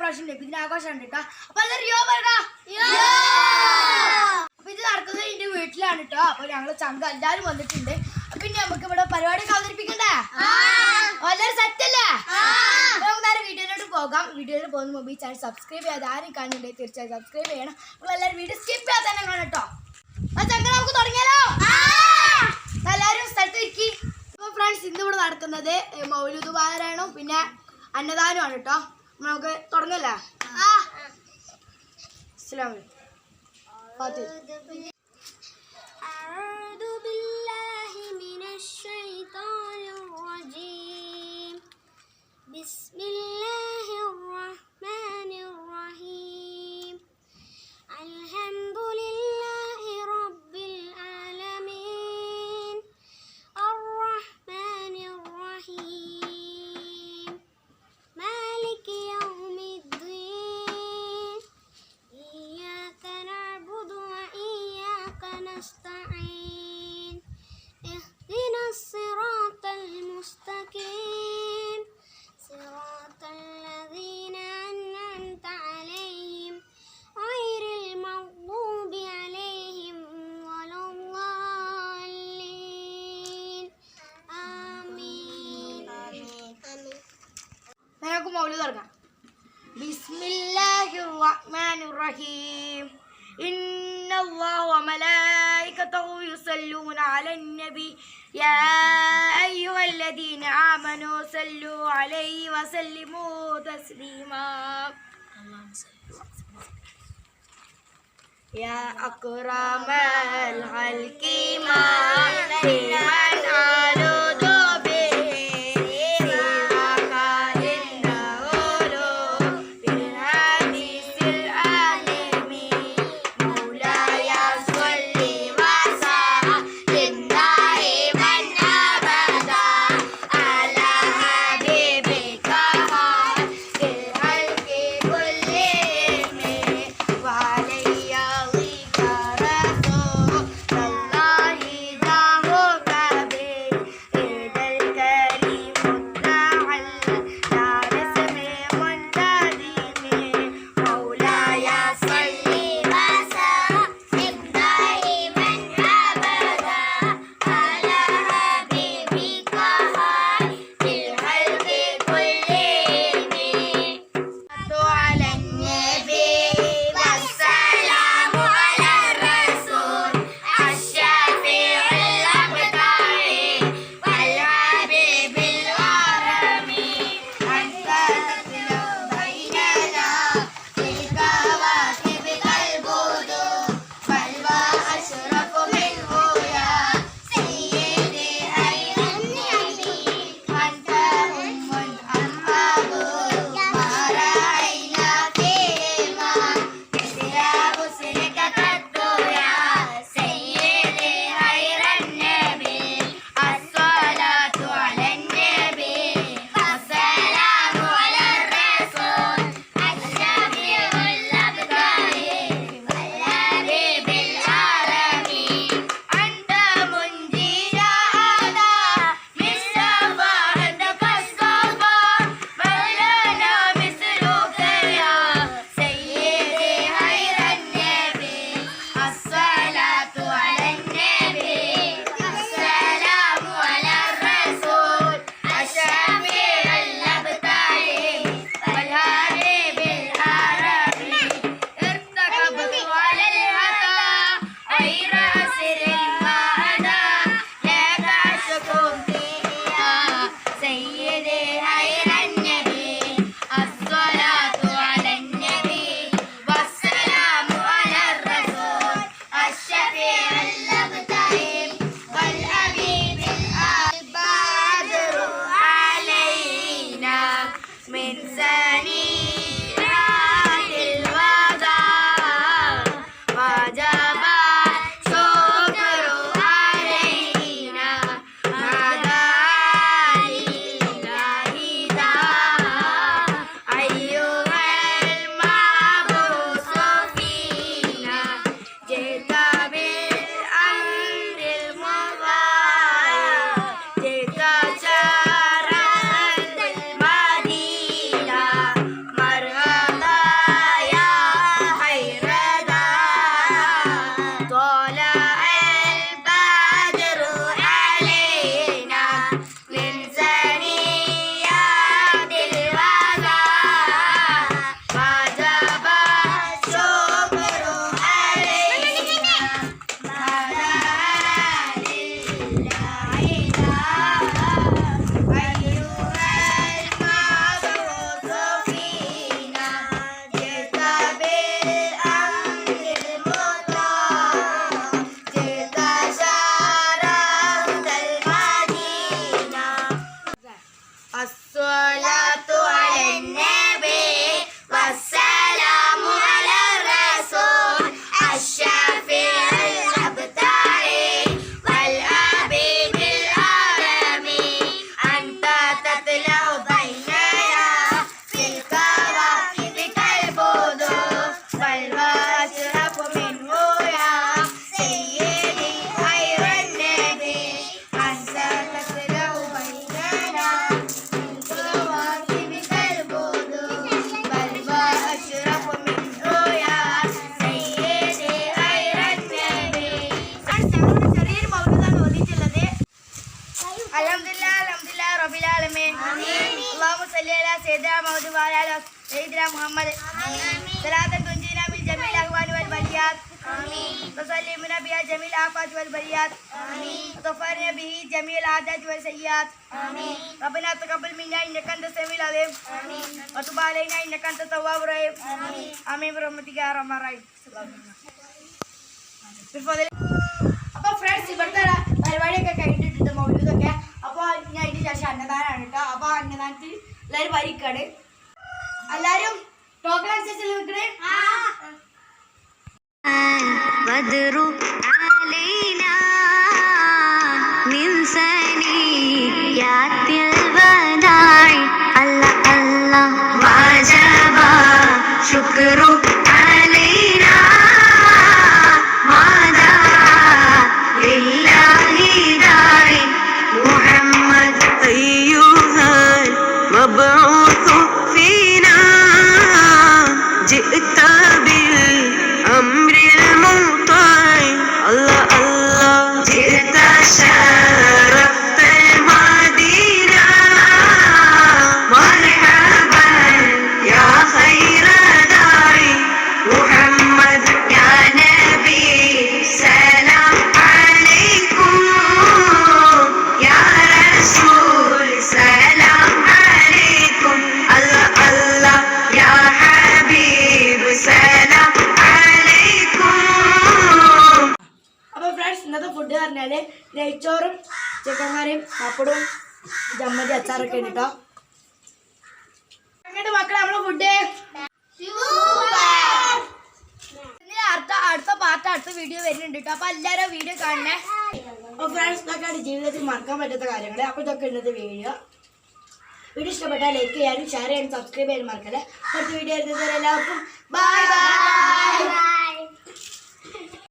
പ്രാവശ്യം ഇതിനാഘോഷമുണ്ട് കേട്ടോ. അപ്പൊ റിയോ പറടാ. അപ്പൊ ഇത് നടക്കുന്നത് എന്റെ വീട്ടിലാണ് കേട്ടോ. അപ്പൊ ഞങ്ങള് ചങ്ക എല്ലാരും വന്നിട്ടുണ്ട്. പിന്നെ നമുക്ക് ഇവിടെ പരിപാടിയൊക്കെ അവതരിപ്പിക്കണ്ടേ? വളരെ സെറ്റല്ലേ? നമുക്ക് നേരെ വീഡിയോയിലോട്ട് പോകാം. വീഡിയോയിൽ പോകുന്ന മുമ്പ് ഈ ചാനൽ സബ്സ്ക്രൈബ് ചെയ്യാതെ ആരും കാണുന്നുണ്ടെങ്കിൽ തീർച്ചയായും സബ്സ്ക്രൈബ് ചെയ്യണം. അപ്പോൾ എല്ലാവരും വീഡിയോ സ്കിപ്പ് ചെയ്യാതെ തന്നെ കാണാം കേട്ടോ. ആ ചങ്ക നമുക്ക് തുടങ്ങിയാലോ? എല്ലാവരും സ്ഥലത്ത് ഇരിക്കി. അപ്പോൾ ഫ്രണ്ട്സ്, ഇന്നിവിടെ നടക്കുന്നത് മൗലൂദ് പാരായണവും പിന്നെ അന്നദാനമാണ് കേട്ടോ. നമുക്ക് തുടങ്ങല്ലേ? അസ്സലാമു അലൈക്കും. بسم الله الرحمن الرحيم الحمد لله رب العالمين الرحمن الرحيم مالك يوم الدين إياك نعبد وإياك نستعين اهدنا الصراط المستقيم صراط الذين أنعمت عليهم غير المغضوب عليهم ولا الضالين آمين. നമുക്ക് മൗലൂദ് തുടങ്ങാം. ബിസ്മില്ലാഹിർ റഹ്മാനിർ റഹീം. ഇന്നല്ലാഹു വമലായികതഹു യുസല്ലൂന അലൻ നബി യാ അയ്യുഹല്ലദീന ആമനൂ സല്ലു അലൈഹി വസല്ലിമൂ തസ്ലീമാ. യാ അക്റമൽ ഖൽഖി മാ ലിമൻ ആലുദു اللهم صل على سيدنا محمد وعلى آل سيدنا محمد صلاة تنجينا من جميع الأهوال والبليات وتسلمنا بها جميع الآفات والبليات وتغفرنا به جميع العادات والسيئات ربنا تقبل منا إنك أنت السميع العليم وتب علينا إنك أنت التواب الرحيم آمين برحمتك يا أرحم الراحمين. അപ്പൊ ഫ്രണ്ട്സ് ഇവിടുത്തെ പരിപാടിയൊക്കെ കഴിഞ്ഞിട്ടുണ്ട് മൗലൂദൊക്കെ. അപ്പൊ ഇനി അതിന് ശേഷം അന്നദാനാണ് കേട്ടോ. അപ്പൊ അന്നദാനത്തിൽ എല്ലാവരും വരിക്കാണ്. എല്ലാരും ടോക്കൺ അനുസരിച്ച് നിൽക്കണേ. بدر علينا من ثنيات الوداع الله الله وجب شكر علينا ماذا لله داعي محمد أيها المبعوث فينا جئت بالأمر المطاع الله الله جئت شرفت المدينة مرحبا يا خير داعي محمد يا نبي سلام عليكم يا رسول سلام عليكم الله الله يا حبيب سلام عليكم. അപ്പൊ ഫ്രണ്ട്സ് ഇന്നത്തെ ഫുഡ് പറഞ്ഞാല് നെയ്ച്ചോറും ചിക്കൻ കറിയും പപ്പടും ചമ്മന്തി അച്ചാറൊക്കെ ഉണ്ട് കേട്ടോ. അങ്ങോട്ട് മക്കളെ നമ്മളെ ഫുഡ് അടുത്ത പാർട്ട് അടുത്ത വീഡിയോ വരുന്നുണ്ട് കേട്ടോ. അപ്പൊ എല്ലാരും വീഡിയോ കാണണേ. അപ്പൊ ഫ്രണ്ട്സ് ഇതൊക്കെയാണ് ജീവിതത്തിൽ മറക്കാൻ പറ്റാത്ത കാര്യങ്ങൾ. അപ്പൊ ഇതൊക്കെ ഇന്നത്തെ വീഡിയോ ഇഷ്ടപ്പെട്ടാൽ ലൈക്ക് ചെയ്യാനും ഷെയർ ചെയ്യാനും സബ്സ്ക്രൈബ് ചെയ്യാനും മറക്കല്ലേ. അടുത്ത വീഡിയോ എല്ലാവർക്കും ബൈ ബൈ.